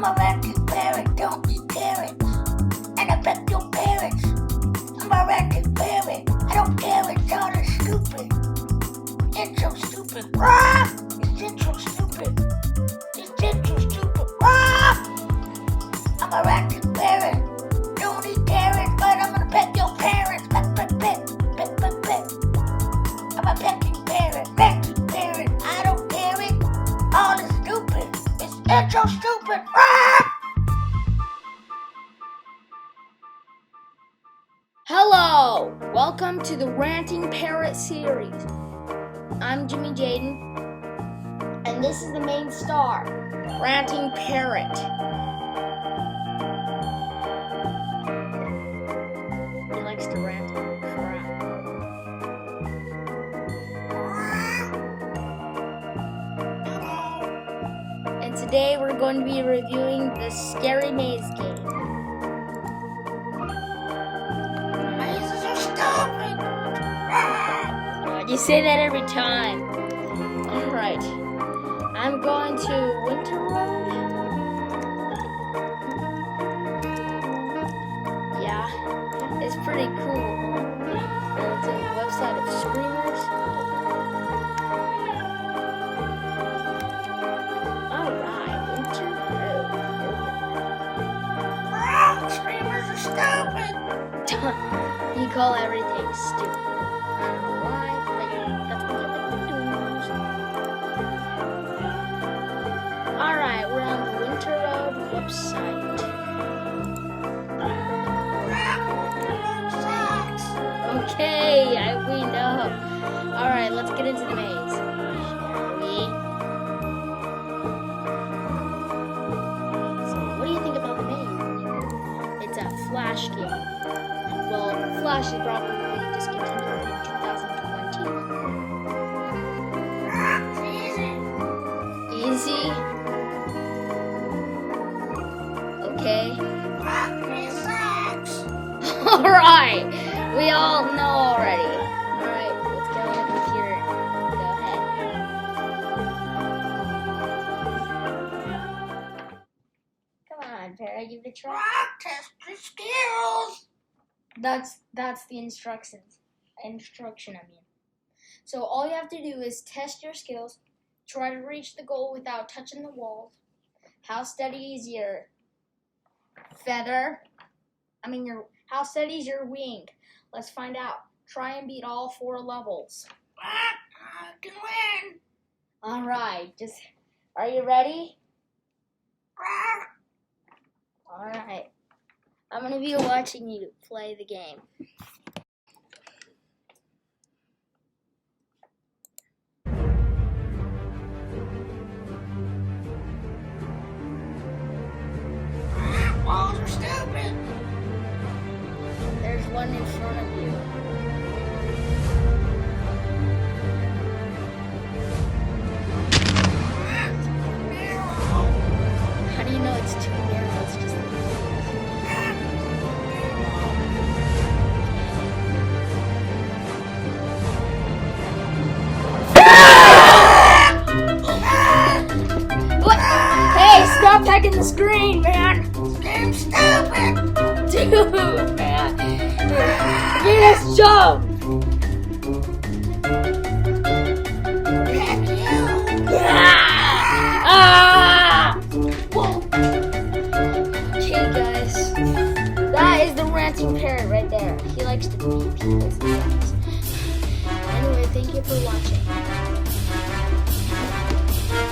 a ranting parrot, don't be carrots. And I bet your parents. I'm a ranting parrot, I don't care, it's all stupid. It's so stupid. Rah! It's so stupid. It's so stupid. Rah! I'm a ranting parrot. Don't eat carrots, but I'm gonna pet your parents. Pet, pet, pet, pet, pet, pet. I'm a ranting parrot, ranting parrot. I don't care it. All is stupid. It's so stupid. Rah! Hello! Welcome to the Ranting Parrot series. I'm Jimmy Jaden, and this is the main star, Ranting Parrot. He likes to rant crap. And today we're going to be reviewing the Scary Maze game. You say that every time. Alright. I'm going to Winter Road. Yeah. It's pretty cool. It's a website of screamers. Alright, Winter Road. Screamers are stupid. You call everything stupid. I don't know why. Alright, we're on the Winter Road website. Okay, we know. Alright, let's get into the maze. Shall we? So, what do you think about the maze? It's a Flash game. Well, Flash is probably discontinued in 2020. Easy? Okay. Alright! We all know already. Alright, let's go on the computer. Go ahead. Come on, Parrot, give it a try. Test your skills. That's the instruction, I mean. So all you have to do is test your skills, try to reach the goal without touching the walls. How steady is your feather? How steady is your wing? Let's find out. Try and beat all 4 levels. I can win. Alright, are you ready? Alright. I'm gonna be watching you play the game. Walls are stupid. There's one in front of you. How do you know it's too narrow? It's just what? Hey, stop pecking the screen, man! I'm stupid. Dude, man. Give us jump. Whoa. Okay, guys. That is the Ranting Parrot right there. He likes to beat people's guys. Anyway, thank you for watching.